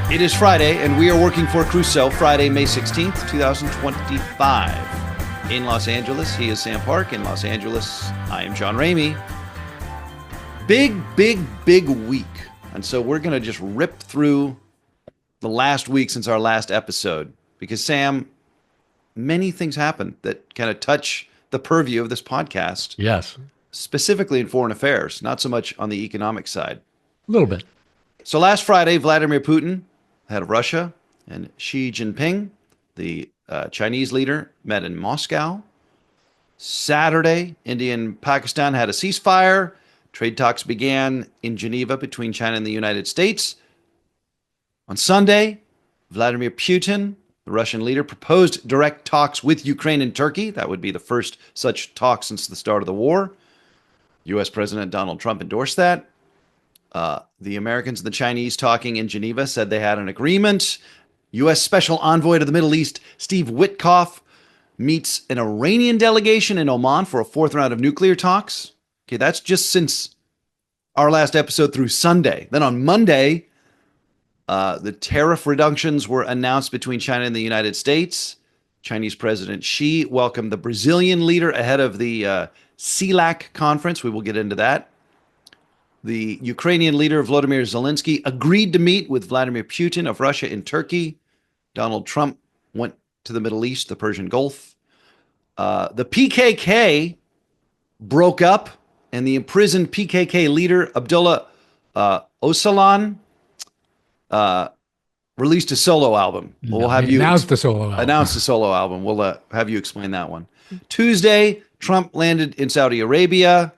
It is Friday, and we are working for Crusoe, Friday, May 16th, 2025. In Los Angeles, he is Sam Park. In Los Angeles, I am John Ramey. Big week. And so we're going to just rip through the last week since our last episode. Because, Sam, many things happened that kind of touch the purview of this podcast. Yes. Specifically in foreign affairs, not so much on the economic side. A little bit. So last Friday, Vladimir Putin, head of Russia, and Xi Jinping, the Chinese leader, met in Moscow. Saturday, India and Pakistan had a ceasefire. Trade talks began in Geneva between China and the United States. On Sunday, Vladimir Putin, the Russian leader, proposed direct talks with Ukraine and Turkey. That would be the first such talk since the start of the war. U.S. President Donald Trump endorsed that. The Americans and the Chinese talking in Geneva said they had an agreement. U.S. Special Envoy to the Middle East, Steve Witkoff, meets an Iranian delegation in Oman for a fourth round of nuclear talks. Okay, that's just since our last episode through Sunday. Then on Monday, the tariff reductions were announced between China and the United States. Chinese President Xi welcomed the Brazilian leader ahead of the CELAC conference. We will get into that. The Ukrainian leader, Volodymyr Zelensky, agreed to meet with Vladimir Putin of Russia in Turkey. Donald Trump went to the Middle East, the Persian Gulf. The PKK broke up, and the imprisoned PKK leader, Abdullah Öcalan, released a solo album. We'll have you announced the solo album. We'll have you explain that one. Tuesday, Trump landed in Saudi Arabia.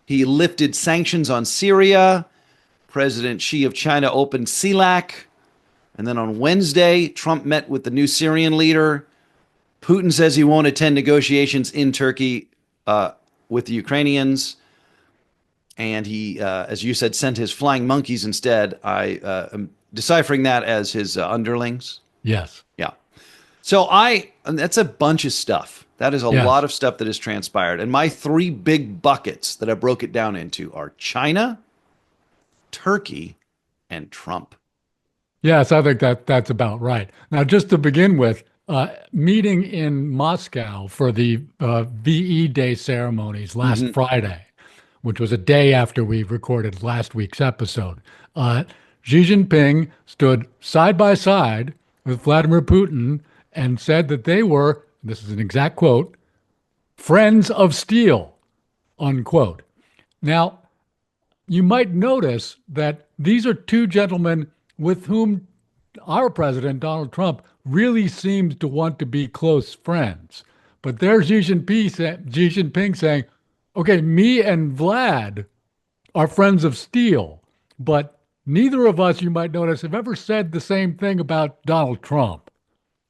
He lifted sanctions on Syria. President Xi of China opened CELAC. And then on Wednesday, Trump met with the new Syrian leader. Putin says he won't attend negotiations in Turkey with the Ukrainians. And he, as you said, sent his flying monkeys instead. I am deciphering that as his underlings. Yes. Yeah. So that's a bunch of stuff. That is a lot of stuff that has transpired. And my three big buckets that I broke it down into are China, Turkey, and Trump. Yes, I think that's about right. Now, just to begin with, meeting in Moscow for the VE Day ceremonies last Friday, which was a day after we recorded last week's episode, Xi Jinping stood side by side with Vladimir Putin and said that they were, this is an exact quote, friends of steel, unquote. Now, you might notice that these are two gentlemen with whom our president, Donald Trump, really seems to want to be close friends. But there's Xi Jinping saying, okay, me and Vlad are friends of steel, but neither of us, you might notice, have ever said the same thing about Donald Trump.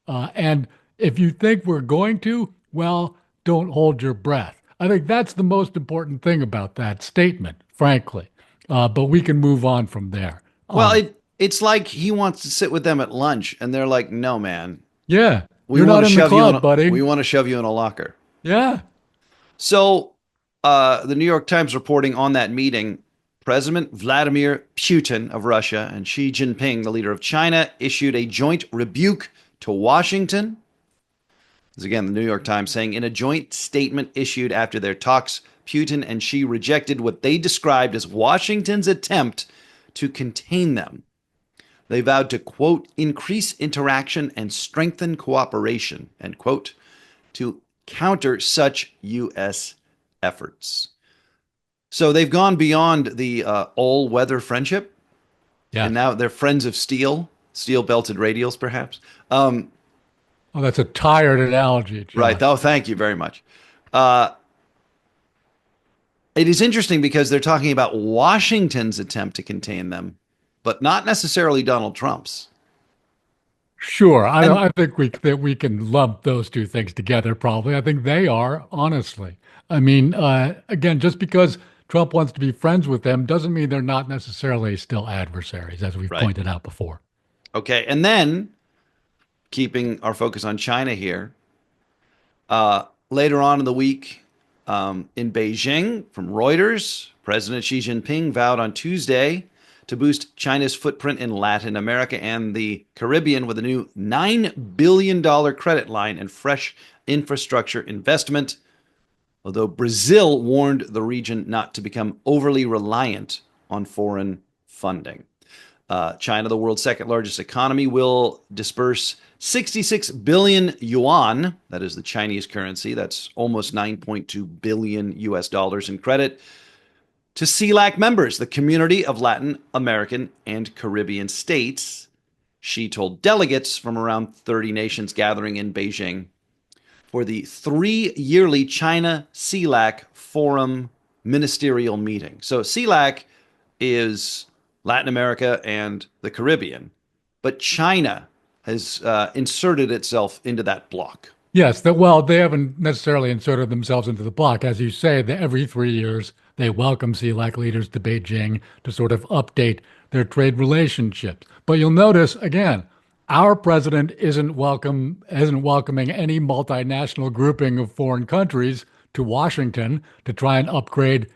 And if you think we're going to, well, don't hold your breath. I think that's the most important thing about that statement, frankly. But we can move on from there. Well, it's like he wants to sit with them at lunch, and they're like, no, man. Yeah, you're not in the club, buddy. We want to shove you in a locker. Yeah. So the New York Times reporting on that meeting, President Vladimir Putin of Russia and Xi Jinping, the leader of China, issued a joint rebuke to Washington. This is again the New York Times saying, in a joint statement issued after their talks, Putin and Xi rejected what they described as Washington's attempt to contain them. They vowed to, quote, increase interaction and strengthen cooperation, end quote, to counter such U.S. efforts. So they've gone beyond the all-weather friendship. Yeah. And now they're friends of steel, steel-belted radials, perhaps. Oh, that's a tired analogy, John. Right. Oh, thank you very much. It is interesting because they're talking about Washington's attempt to contain them, but not necessarily Donald Trump's. Sure. I think we can lump those two things together, probably. I think they are, honestly. I mean, again, just because Trump wants to be friends with them doesn't mean they're not necessarily still adversaries, as we've pointed out before. Okay. And then, keeping our focus on China here, later on in the week in Beijing, from Reuters, President Xi Jinping vowed on Tuesday to boost China's footprint in Latin America and the Caribbean with a new $9 billion credit line and fresh infrastructure investment, although Brazil warned the region not to become overly reliant on foreign funding. China, the world's second largest economy, will disperse 66 billion yuan, that is the Chinese currency, that's almost 9.2 billion US dollars in credit, to CELAC members, the Community of Latin American and Caribbean States, Xi told delegates from around 30 nations gathering in Beijing for the 3-yearly China CELAC Forum ministerial meeting. So CELAC is Latin America and the Caribbean, but China has inserted itself into that block. Yes, well, they haven't necessarily inserted themselves into the bloc. As you say, every 3 years, they welcome CELAC leaders to Beijing to sort of update their trade relationships. But you'll notice, again, our president isn't welcoming any multinational grouping of foreign countries to Washington to try and upgrade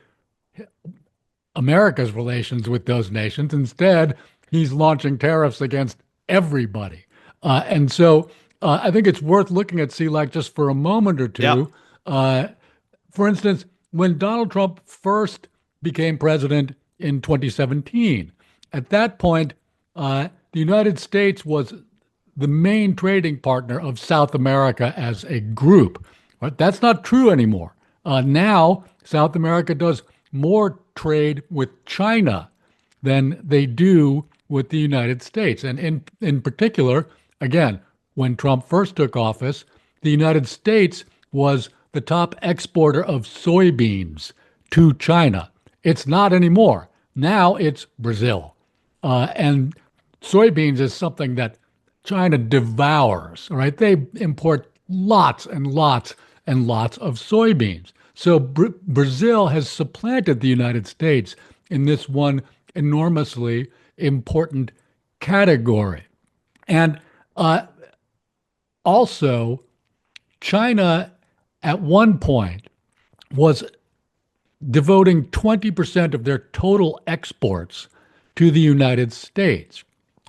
America's relations with those nations. Instead, he's launching tariffs against everybody. And so I think it's worth looking at CELAC just for a moment or two. For instance, when Donald Trump first became president in 2017, at that point, the United States was the main trading partner of South America as a group. But that's not true anymore. Now, South America does more trade with China than they do with the United States. And in particular, again, when Trump first took office, the United States was the top exporter of soybeans to China. It's not anymore. Now it's Brazil. And soybeans is something that China devours, right? They import lots and lots and lots of soybeans. So Brazil has supplanted the United States in this one enormously important category. And also, China at one point was devoting 20% of their total exports to the United States.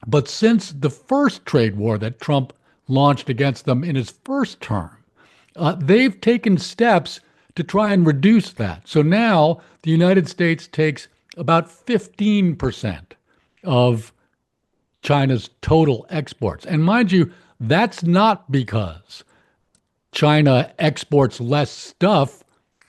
But since the first trade war that Trump launched against them in his first term, they've taken steps to try and reduce that. So now the United States takes about 15% of China's total exports. And mind you, that's not because China exports less stuff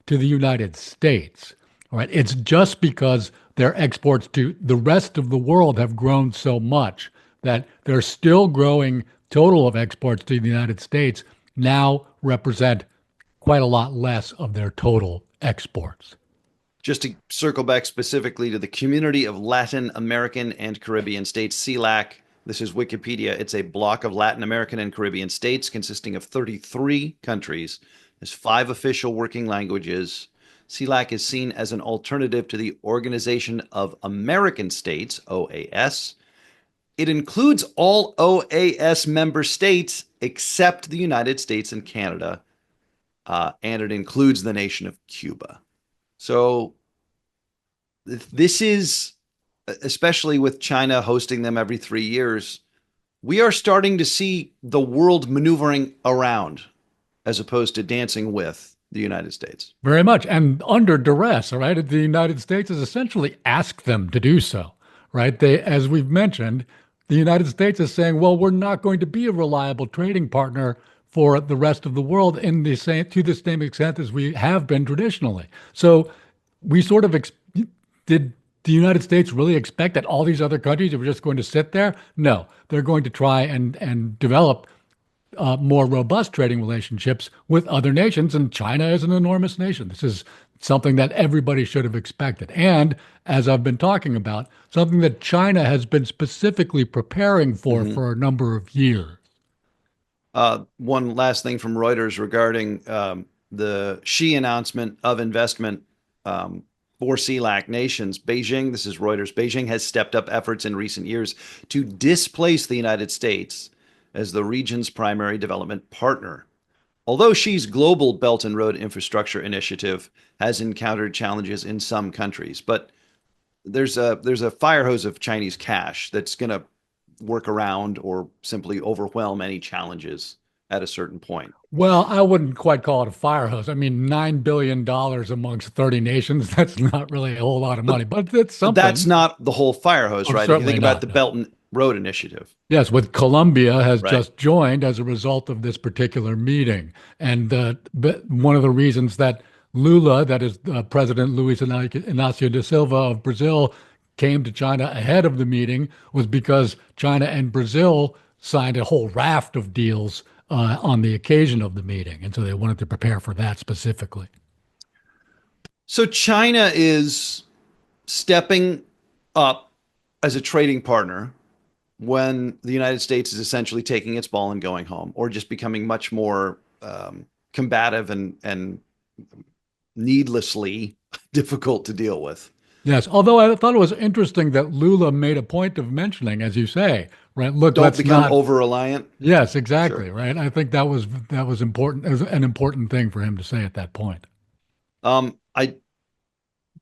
to the United States, right? It's just because their exports to the rest of the world have grown so much that they're still growing. Total of exports to the United States now represent quite a lot less of their total exports. Just to circle back specifically to the Community of Latin American and Caribbean States, CELAC, this is Wikipedia. It's a bloc of Latin American and Caribbean states consisting of 33 countries. There's 5 official working languages. CELAC is seen as an alternative to the Organization of American States, OAS. It includes all OAS member states except the United States and Canada, and it includes the nation of Cuba. So this is, especially with China hosting them every 3 years, we are starting to see the world maneuvering around as opposed to dancing with the United States. Very much. And under duress, all right? The United States has essentially asked them to do so, right? They, as we've mentioned, the United States is saying, well, we're not going to be a reliable trading partner for the rest of the world to the same extent as we have been traditionally. So we sort of did the United States really expect that all these other countries were just going to sit there? No, they're going to try and develop more robust trading relationships with other nations, and China is an enormous nation. This is something that everybody should have expected. And as I've been talking about, something that China has been specifically preparing for a number of years. One last thing from Reuters regarding the Xi announcement of investment for CELAC nations. Beijing, this is Reuters, Beijing has stepped up efforts in recent years to displace the United States as the region's primary development partner. Although Xi's global Belt and Road Infrastructure Initiative has encountered challenges in some countries, but there's a fire hose of Chinese cash that's going to work around or simply overwhelm any challenges at a certain point. Well, I wouldn't quite call it a fire hose. I mean, $9 billion amongst 30 nations, that's not really a whole lot of But money, but it's but that's something. not the whole fire hose, Oh, right? If you think certainly about not. the No. Belt and Road Initiative, Yes, with Colombia has right? just joined as a result of this particular meeting. And one of the reasons that Lula, that is President Luis Inácio da Silva of Brazil, came to China ahead of the meeting was because China and Brazil signed a whole raft of deals on the occasion of the meeting. And so they wanted to prepare for that specifically. So China is stepping up as a trading partner when the United States is essentially taking its ball and going home, or just becoming much more combative and needlessly difficult to deal with. Yes, although I thought it was interesting that Lula made a point of mentioning, as you say, right? Look, Don't let's become not. over reliant. Yes, Sure. exactly, right. I think that was important. It was an important thing for him to say at that point. I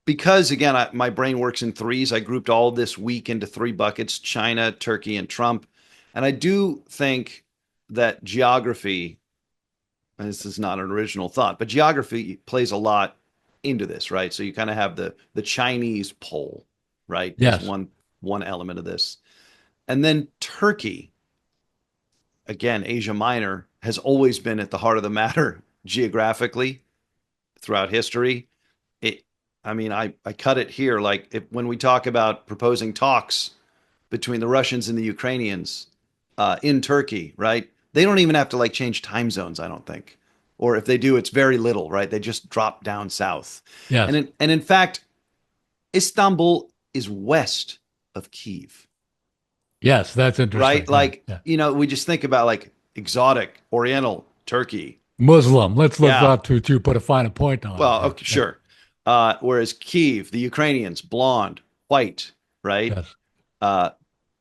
because again, my brain works in threes. I grouped all this week into three buckets: China, Turkey, and Trump. And I do think that geography, and this is not an original thought, but geography plays a lot into this, right? So you kind of have the Chinese pull, right, as Yes, one element of this. And then Turkey, again, Asia Minor has always been at the heart of the matter geographically throughout history. It, I mean, I cut it here. Like when we talk about proposing talks between the Russians and the Ukrainians in Turkey, right? They don't even have to like change time zones, I don't think. Or if they do, it's very little, right? They just drop down south. yes, And in fact, Istanbul is west of Kiev, yes. That's right? interesting. Yeah, Like, yeah. we just think about like exotic Oriental Turkey. Muslim. Let's Yeah. not to put a finer point on it. Well, Yeah, okay, yeah, sure. Whereas Kiev, the Ukrainians, blonde, white, right? yes. Uh,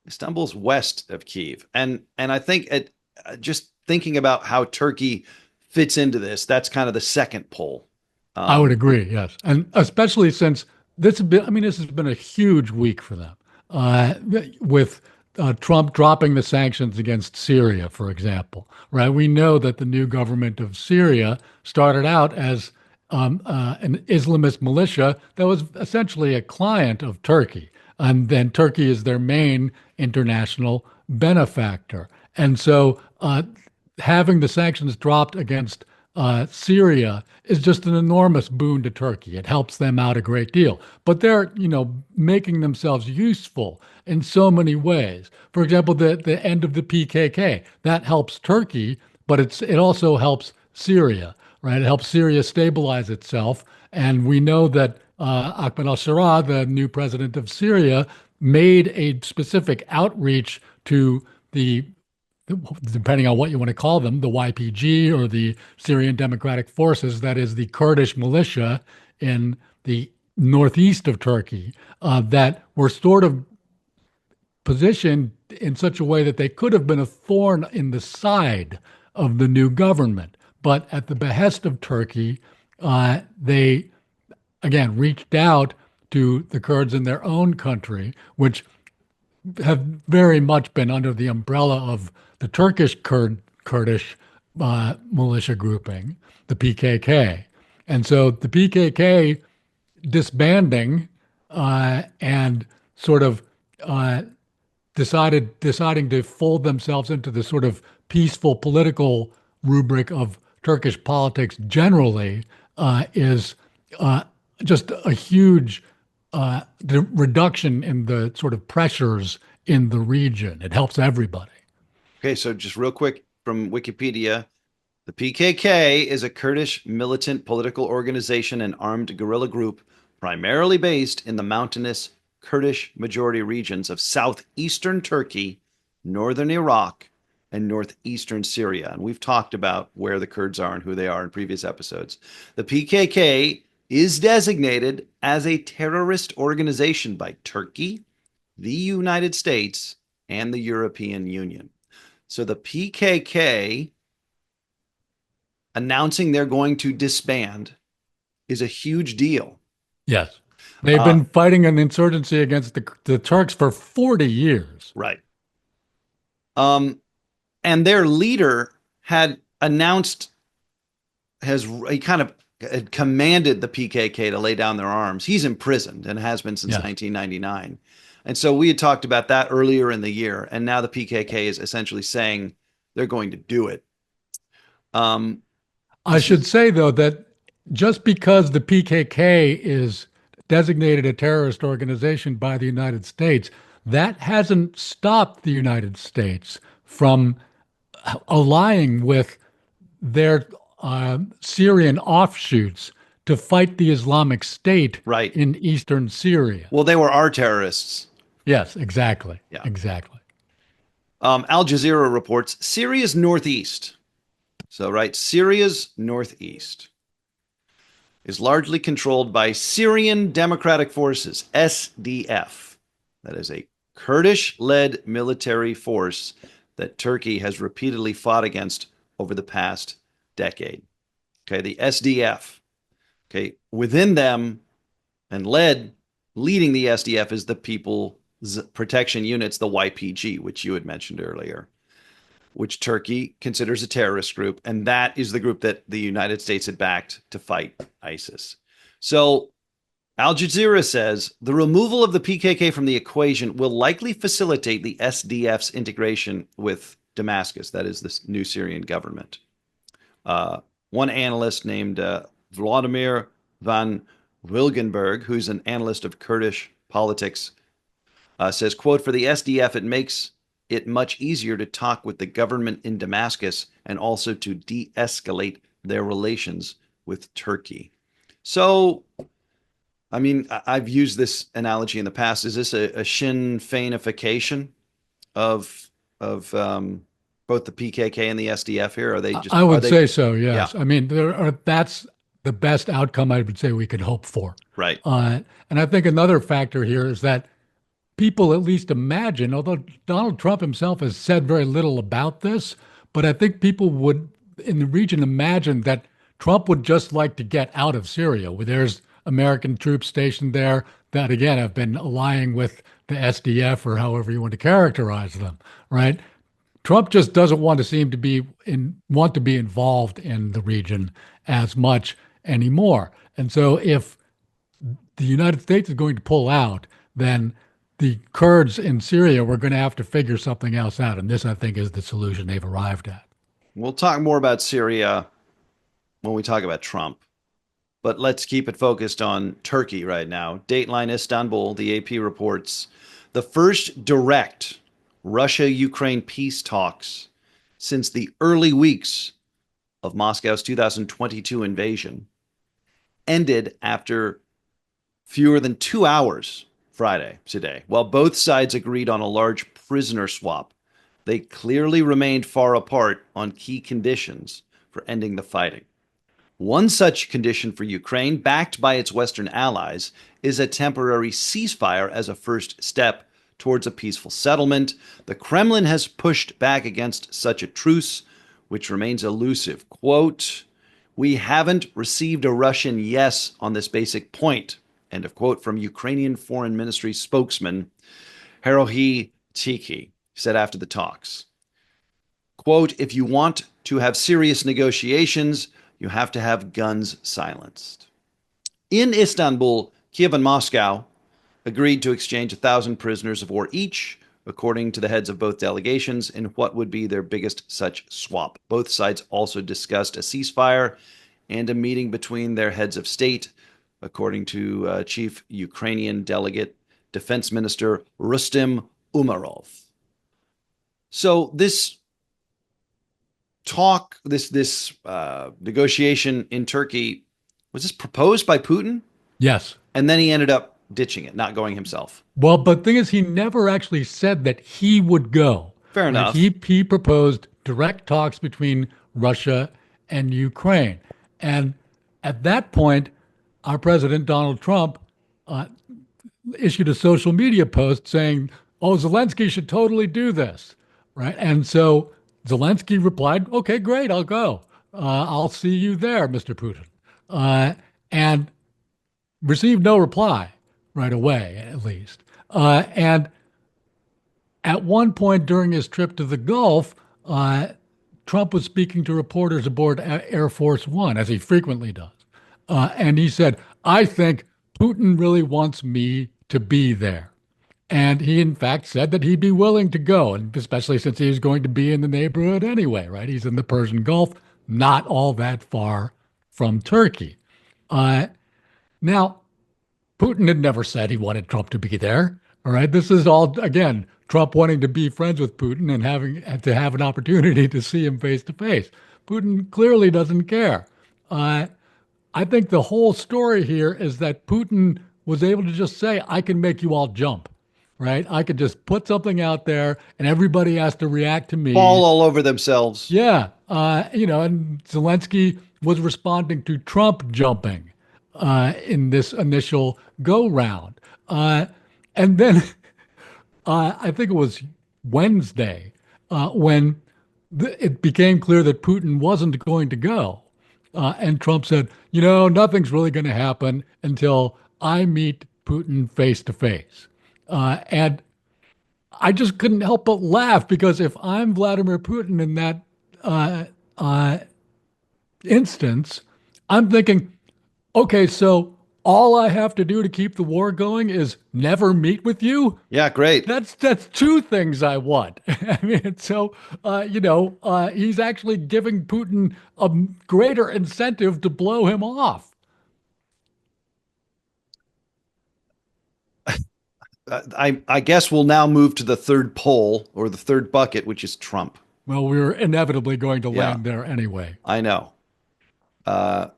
Istanbul's west of Kiev, and I think just thinking about how Turkey fits into this, that's kind of the second pole. I would Um, agree. Yes, and especially since this has been. I mean, this has been a huge week for them. Uh, with Trump dropping the sanctions against Syria, for example, right? We know that the new government of Syria started out as an Islamist militia that was essentially a client of Turkey. And then Turkey is their main international benefactor. And so having the sanctions dropped against Syria is just an enormous boon to Turkey. It helps them out a great deal. But they're, making themselves useful in so many ways. For example, the end of the PKK, that helps Turkey, but it also helps Syria, right? It helps Syria stabilize itself. And we know that Ahmed al-Sharaa, the new president of Syria, made a specific outreach to the depending on what you want to call them, the YPG or the Syrian Democratic Forces, that is the Kurdish militia in the northeast of Turkey, that were sort of positioned in such a way that they could have been a thorn in the side of the new government. But at the behest of Turkey, they again reached out to the Kurds in their own country, which have very much been under the umbrella of the Turkish Kurdish militia grouping, the PKK. And so the PKK disbanding and sort of uh, deciding to fold themselves into the sort of peaceful political rubric of Turkish politics generally is uh, just a huge reduction in the sort of pressures in the region. It helps everybody. okay, so just real quick from Wikipedia, the PKK is a Kurdish militant political organization and armed guerrilla group primarily based in the mountainous Kurdish majority regions of southeastern Turkey, northern Iraq, and northeastern Syria. And we've talked about where the Kurds are and who they are in previous episodes. The PKK is designated as a terrorist organization by Turkey, the United States, and the European Union. So the PKK announcing they're going to disband is a huge deal. Yes. They've been fighting an insurgency against the Turks for 40 years. Right. Um, and their leader had announced, he kind of had commanded the PKK to lay down their arms. He's imprisoned and has been since Yes. 1999. And so we had talked about that earlier in the year. And now the PKK is essentially saying they're going to do it. I should say, though, that just because the PKK is designated a terrorist organization by the United States, that hasn't stopped the United States from allying with their Syrian offshoots to fight the Islamic State Right. in eastern Syria. Well, they were our terrorists. Yes, exactly. Yeah. Exactly. Al Jazeera reports Syria's northeast. So, right, Syria's northeast is largely controlled by Syrian Democratic Forces, SDF. That is a Kurdish-led military force that Turkey has repeatedly fought against over the past decade. Okay, the SDF. Okay, within them and leading the SDF is the People's Protection Units, the YPG, which you had mentioned earlier, which Turkey considers a terrorist group. And that is the group that the United States had backed to fight ISIS. So Al Jazeera says the removal of the PKK from the equation will likely facilitate the SDF's integration with Damascus, that is the new Syrian government. One analyst named Vladimir van Wilgenberg, who's an analyst of Kurdish politics, says, quote, for the SDF, it makes it much easier to talk with the government in Damascus and also to de-escalate their relations with Turkey. So, I mean, I've used this analogy in the past. Is this a Sinn Féinification of both the PKK and the SDF here? Are they just? I would they, say so. Yes. Yeah. I mean, that's the best outcome I would say we could hope for. Right. And I think another factor here is that people at least imagine, although Donald Trump himself has said very little about this, but I think people would in the region imagine that Trump would just like to get out of Syria, where there's American troops stationed there that, again, have been allying with the SDF or however you want to characterize them, right? Trump just doesn't want to be involved in the region as much anymore. And so if the United States is going to pull out, then the Kurds in Syria were going to have to figure something else out. And this, I think, is the solution they've arrived at. We'll talk more about Syria when we talk about Trump, but let's keep it focused on Turkey right now. Dateline Istanbul, the AP reports, the first direct Russia-Ukraine peace talks since the early weeks of Moscow's 2022 invasion ended after fewer than 2 hours Friday today. While both sides agreed on a large prisoner swap, they clearly remained far apart on key conditions for ending the fighting. One such condition for Ukraine, backed by its Western allies, is a temporary ceasefire as a first step towards a peaceful settlement. The Kremlin has pushed back against such a truce, which remains elusive. Quote, we haven't received a Russian yes on this basic point. End of quote from Ukrainian Foreign Ministry spokesman Herohi Tiki said after the talks. Quote, if you want to have serious negotiations, you have to have guns silenced. In Istanbul, Kiev and Moscow agreed to exchange 1,000 prisoners of war each, according to the heads of both delegations, in what would be their biggest such swap. Both sides also discussed a ceasefire and a meeting between their heads of state, according to Chief Ukrainian Delegate Defense Minister Rustem Umarov. So this negotiation in Turkey, was this proposed by Putin? Yes. And then he ended up ditching it, not going himself. Well, but the thing is, he never actually said that he would go. Fair enough. He proposed direct talks between Russia and Ukraine. And at that point, our president, Donald Trump, issued a social media post saying, oh, Zelensky should totally do this, right? And so Zelensky replied, okay, great, I'll go. I'll see you there, Mr. Putin. And received no reply right away, at least. And at one point during his trip to the Gulf, uh, Trump was speaking to reporters aboard Air Force One, as he frequently does. And he said, I think Putin really wants me to be there. And he, in fact, said that he'd be willing to go, and especially since he was going to be in the neighborhood anyway, right? He's in the Persian Gulf, not all that far from Turkey. Uh, Now, Putin had never said he wanted Trump to be there. All right. This is all, again, Trump wanting to be friends with Putin and having to have an opportunity to see him face to face. Putin clearly doesn't care. Uh, I think the whole story here is that Putin was able to just say, I can make you all jump, right? I could just put something out there and everybody has to react to Fall me. all over themselves. Yeah. And Zelensky was responding to Trump jumping in this initial go round. And then I think it was Wednesday when it became clear that Putin wasn't going to go. And Trump said, nothing's really going to happen until I meet Putin face to face. And I just couldn't help but laugh because if I'm Vladimir Putin in that uh, uh, instance, I'm thinking, okay, so all I have to do to keep the war going is never meet with you. Yeah, great. That's two things I want. I mean, so he's actually giving Putin a greater incentive to blow him off. I guess we'll now move to the third pole or the third bucket, which is Trump. Well, we're inevitably going to Yeah, land there anyway. I know. Uh,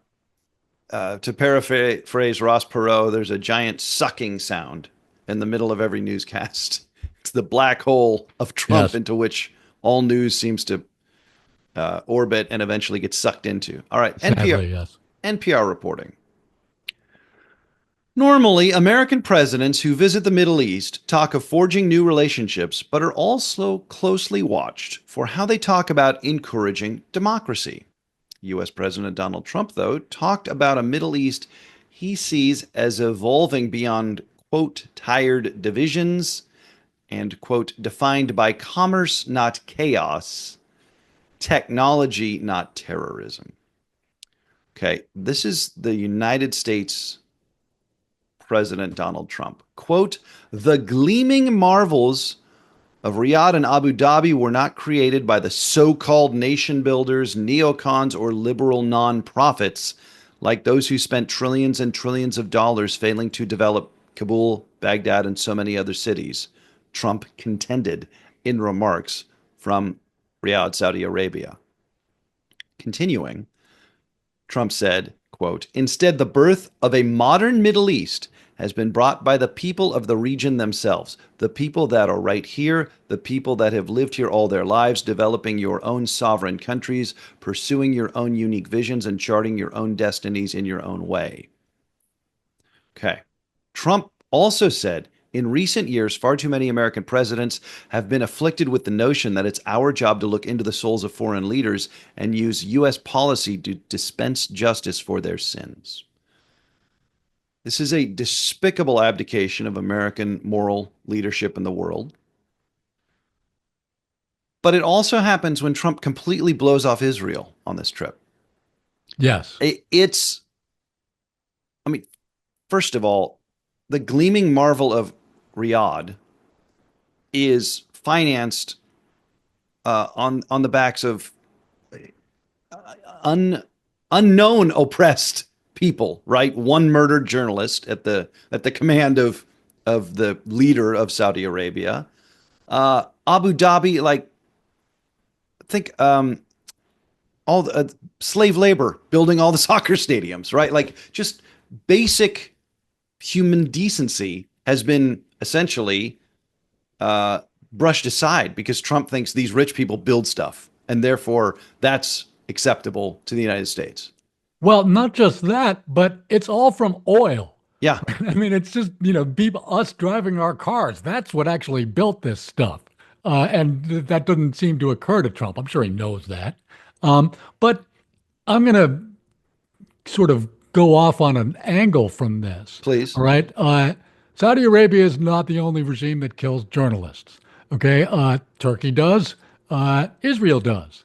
to paraphrase Ross Perot, there's a giant sucking sound in the middle of every newscast. It's the black hole of Trump Yes, into which all news seems to orbit and eventually get sucked into. All right, NPR, sadly, yes. NPR reporting. Normally, American presidents who visit the Middle East talk of forging new relationships, but are also closely watched for how they talk about encouraging democracy. U.S. President Donald Trump, though, talked about a Middle East he sees as evolving beyond, quote, tired divisions and, quote, defined by commerce, not chaos, technology, not terrorism. Okay, this is the United States President Donald Trump. Quote, the gleaming marvels of Riyadh and Abu Dhabi were not created by the so-called nation builders, neocons, or liberal nonprofits like those who spent trillions and trillions of dollars failing to develop Kabul, Baghdad, and so many other cities, Trump contended in remarks from Riyadh, Saudi Arabia. Continuing, Trump said, quote, instead, the birth of a modern Middle East has been brought by the people of the region themselves, the people that are right here, the people that have lived here all their lives, developing your own sovereign countries, pursuing your own unique visions, and charting your own destinies in your own way. Okay. Trump also said, in recent years, far too many American presidents have been afflicted with the notion that it's our job to look into the souls of foreign leaders and use U.S. policy to dispense justice for their sins. This is a despicable abdication of American moral leadership in the world. But it also happens when Trump completely blows off Israel on this trip. Yes. It's, I mean, first of all, the gleaming marvel of Riyadh is financed on the backs of unknown oppressed people, right? One murdered journalist at the command of the leader of Saudi Arabia. Abu Dhabi, like think all the slave labor building all the soccer stadiums, right? Like just basic human decency has been essentially brushed aside because Trump thinks these rich people build stuff, and therefore that's acceptable to the United States. Well, not just that, but it's all from oil. Yeah, I mean, it's just, people, us driving our cars. That's what actually built this stuff. And that doesn't seem to occur to Trump. I'm sure he knows that. But I'm going to sort of go off on an angle from this. please. All right. Saudi Arabia is not the only regime that kills journalists. Okay, Turkey does, Israel does.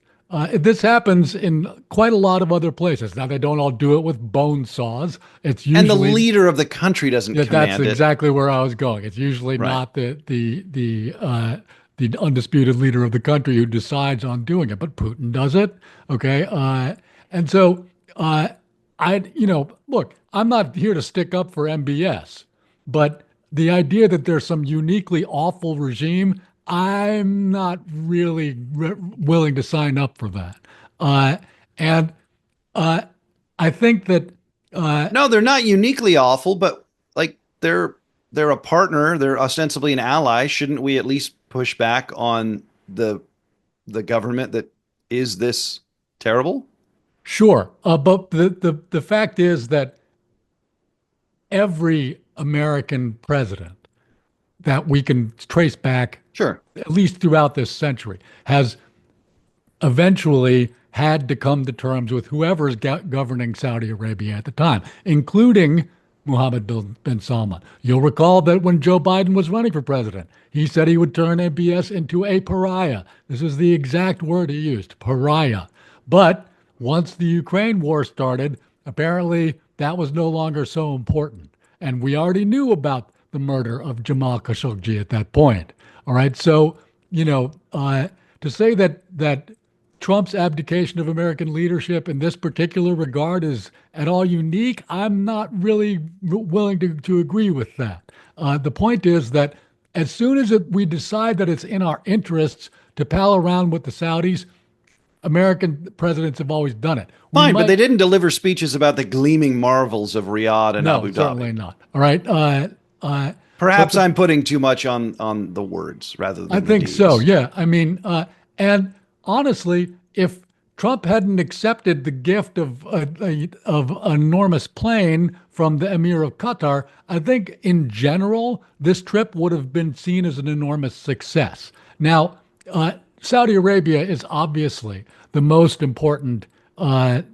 This happens in quite a lot of other places. Now they don't all do it with bone saws. It's And the usually leader of the country doesn't yeah, that's command it. exactly where I was going. It's usually Right. not the undisputed leader of the country who decides on doing it, but Putin does it. Okay, and so uh, look, I'm not here to stick up for MBS, but the idea that there's some uniquely awful regime, I'm not really willing to sign up for that. And uh, I think that. Uh, No, they're not uniquely awful, but like they're a partner, they're ostensibly an ally. Shouldn't we at least push back on the government that is this terrible? Sure, but the fact is that every American president that we can trace back, Sure. at least throughout this century, has eventually had to come to terms with whoever's governing Saudi Arabia at the time, including Mohammed bin Salman. You'll recall that when Joe Biden was running for president, he said he would turn MBS into a pariah. This is the exact word he used, pariah. But once the Ukraine war started, apparently that was no longer so important. And we already knew about the murder of Jamal Khashoggi at that point. All right. So, to say that Trump's abdication of American leadership in this particular regard is at all unique, I'm not really willing to agree with that. The point is that as soon as we decide that it's in our interests to pal around with the Saudis, American presidents have always done it. We Fine, but they might, didn't deliver speeches about the gleaming marvels of Riyadh and no, Abu certainly Dhabi. not. All right. But Perhaps I'm putting too much on the words rather I than the think so. deeds. Yeah. I mean, and honestly, if Trump hadn't accepted the gift of an enormous plane from the Emir of Qatar, I think in general this trip would have been seen as an enormous success. Now, Saudi Arabia is obviously the most important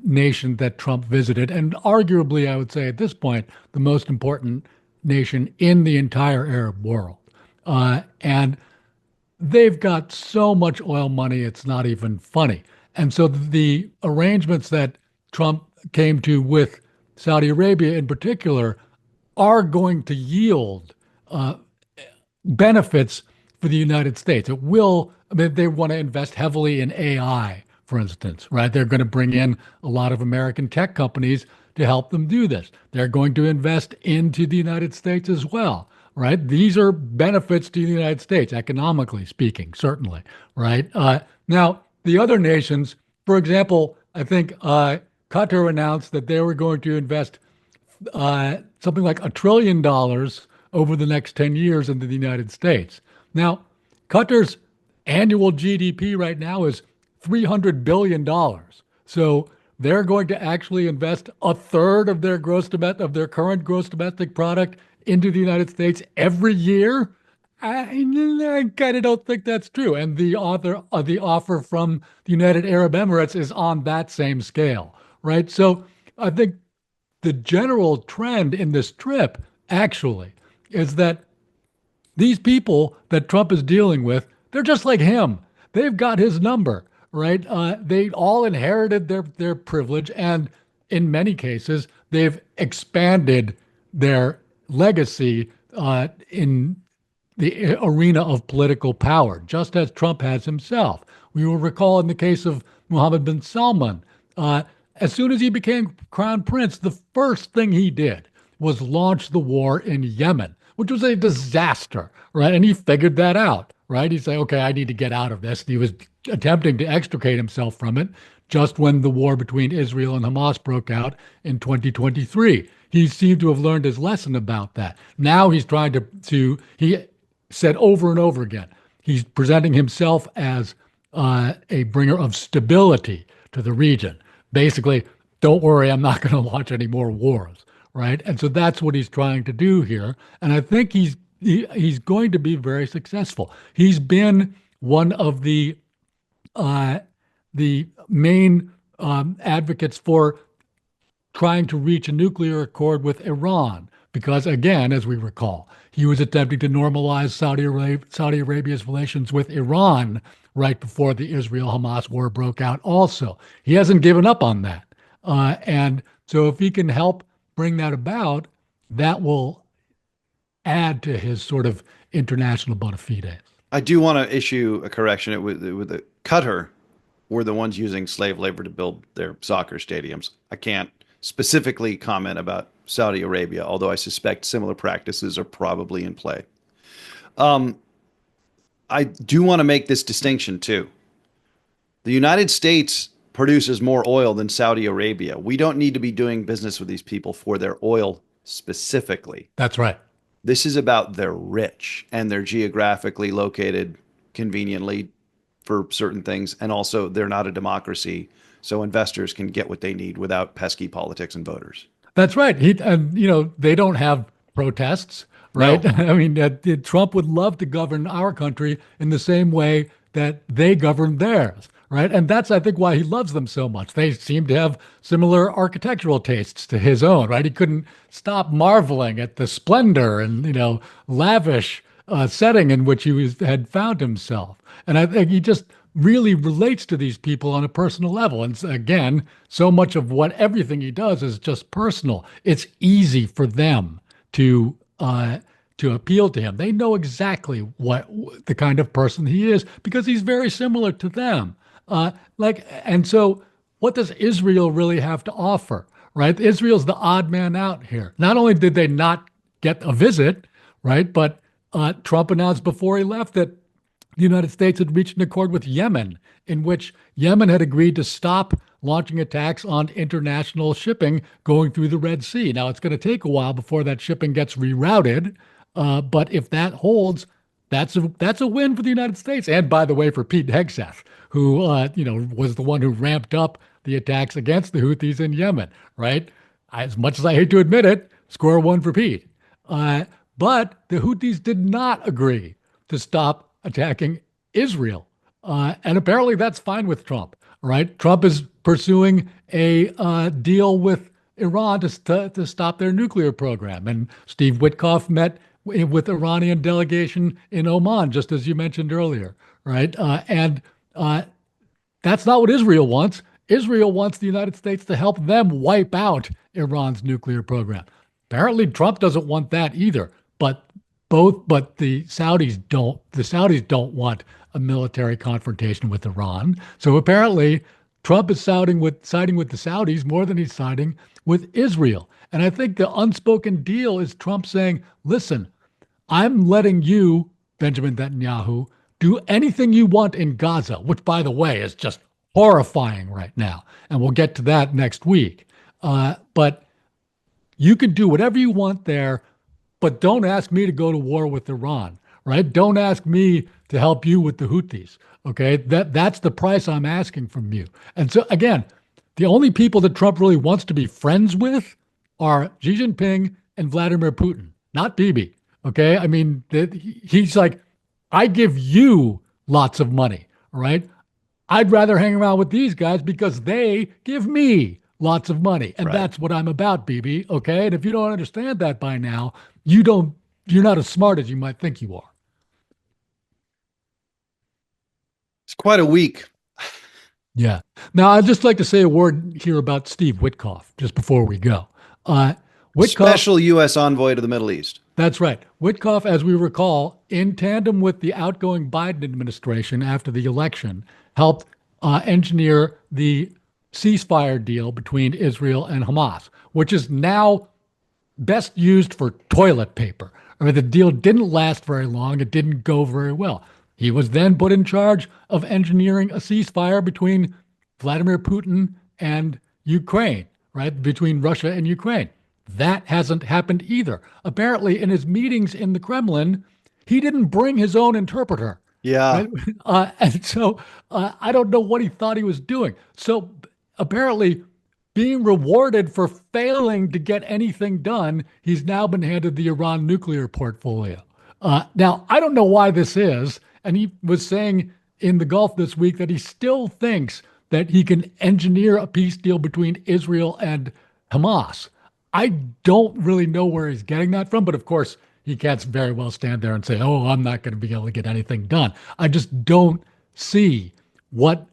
nation that Trump visited, and arguably, I would say at this point, the most important nation in the entire Arab world. And they've got so much oil money, it's not even funny. And so the arrangements that Trump came to with Saudi Arabia in particular are going to yield uh, benefits for the United States. It will, I mean, they want to invest heavily in AI, for instance, right? They're going to bring in a lot of American tech companies to help them do this. They're going to invest into the United States as well, right? These are benefits to the United States, economically speaking, certainly, right? Now, the other nations, for example, I think Qatar announced that they were going to invest something like $1 trillion over the next 10 years into the United States. Now, Qatar's annual GDP right now is $300 billion. So they're going to actually invest a third of their of their current gross domestic product into the United States every year. I kind of don't think that's true. And the offer from the United Arab Emirates is on that same scale, right? So I think the general trend in this trip actually is that these people that Trump is dealing with, they're just like him. They've got his number, right? They all inherited their privilege, and in many cases, they've expanded their legacy in the arena of political power, just as Trump has himself. We will recall in the case of Mohammed bin Salman, as soon as he became crown prince, the first thing he did was launch the war in Yemen, which was a disaster, right? And he figured that out, right? He said, okay, I need to get out of this. He was attempting to extricate himself from it just when the war between Israel and Hamas broke out in 2023. He seemed to have learned his lesson about that. Now he's trying he said over and over again, he's presenting himself as a bringer of stability to the region. Basically, don't worry, I'm not going to launch any more wars, right? And so that's what he's trying to do here, and I think he's going to be very successful. He's been one of the main advocates for trying to reach a nuclear accord with Iran because, again, as we recall, he was attempting to normalize Saudi Arabia's relations with Iran right before the Israel-Hamas war broke out also. He hasn't given up on that. And so if he can help bring that about, that will add to his sort of international bona fides. I do want to issue a correction. With the Qatar were the ones using slave labor to build their soccer stadiums. I can't specifically comment about Saudi Arabia, although I suspect similar practices are probably in play. Um, I do want to make this distinction too. The United States produces more oil than Saudi Arabia. We don't need to be doing business with these people for their oil specifically. That's right. This is about they're rich and they're geographically located conveniently for certain things. And also, they're not a democracy. So investors can get what they need without pesky politics and voters. That's right. They don't have protests, right? No. I mean, Trump would love to govern our country in the same way that they govern theirs, right? And that's, I think, why he loves them so much. They seem to have similar architectural tastes to his own, right? He couldn't stop marveling at the splendor and, lavish setting in which had found himself. And I think he just really relates to these people on a personal level. And again, so much of everything he does is just personal. It's easy for them to appeal to him. They know exactly what the kind of person he is because he's very similar to them. And so what does Israel really have to offer, right? Israel's the odd man out here. Not only did they not get a visit, right, but Trump announced before he left that the United States had reached an accord with Yemen, in which Yemen had agreed to stop launching attacks on international shipping going through the Red Sea. Now, it's going to take a while before that shipping gets rerouted, but if that holds, that's a win for the United States. And by the way, for Pete Hegseth, who was the one who ramped up the attacks against the Houthis in Yemen, right? As much as I hate to admit it, score one for Pete. But the Houthis did not agree to stop attacking Israel. And apparently that's fine with Trump, right? Trump is pursuing a deal with Iran to stop their nuclear program. And Steve Witkoff met with Iranian delegation in Oman, just as you mentioned earlier, right? And that's not what Israel wants. Israel wants the United States to help them wipe out Iran's nuclear program. Apparently Trump doesn't want that either, but the Saudis don't. The Saudis don't want a military confrontation with Iran. So apparently, Trump is siding with the Saudis more than he's siding with Israel. And I think the unspoken deal is Trump saying, "Listen, I'm letting you, Benjamin Netanyahu, do anything you want in Gaza," which, by the way, is just horrifying right now. And we'll get to that next week. But you can do whatever you want there. But don't ask me to go to war with Iran, right? Don't ask me to help you with the Houthis, okay? That's the price I'm asking from you. And so, again, the only people that Trump really wants to be friends with are Xi Jinping and Vladimir Putin, not Bibi, okay? I mean, he's like, I give you lots of money, all right? I'd rather hang around with these guys because they give me lots of money. And that's what I'm about, Bibi, okay? And if you don't understand that by now, you're not as smart as you might think you are. It's quite a week. Yeah. Now, I'd just like to say a word here about Steve Witkoff just before we go. Special U.S. envoy to the Middle East. That's right. Witkoff, as we recall, in tandem with the outgoing Biden administration after the election, helped engineer the ceasefire deal between Israel and Hamas, which is now best used for toilet paper. I mean, the deal didn't last very long. It didn't go very well. He was then put in charge of engineering a ceasefire between Vladimir Putin and Ukraine, right? Between Russia and Ukraine. That hasn't happened either. Apparently, in his meetings in the Kremlin, he didn't bring his own interpreter. Yeah. Right? And so I don't know what he thought he was doing. So apparently, being rewarded for failing to get anything done, he's now been handed the Iran nuclear portfolio. Now, I don't know why this is. And he was saying in the Gulf this week that he still thinks that he can engineer a peace deal between Israel and Hamas. I don't really know where he's getting that from, but of course, he can't very well stand there and say, oh, I'm not going to be able to get anything done. I just don't see what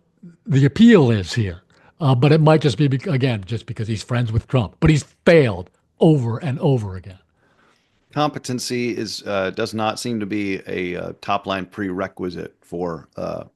the appeal is here. But it might just be, again, just because he's friends with Trump. But he's failed over and over again. Competency is does not seem to be a top line prerequisite for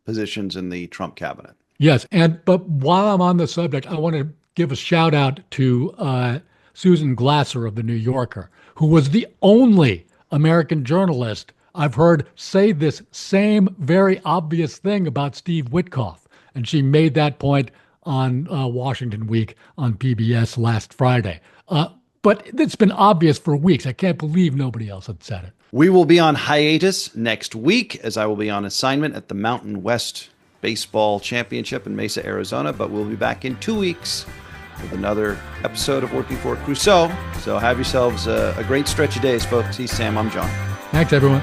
positions in the Trump cabinet. Yes, but while I'm on the subject, I want to give a shout out to Susan Glasser of the New Yorker, who was the only American journalist I've heard say this same very obvious thing about Steve Witkoff, and she made that point on Washington Week on PBS last Friday. But it's been obvious for weeks. I can't believe nobody else had said it. We will be on hiatus next week, as I will be on assignment at the Mountain West Baseball Championship in Mesa, Arizona, but we'll be back in 2 weeks with another episode of Working for Crusoe. So have yourselves a great stretch of days, folks. He's Sam. I'm John. Thanks, everyone.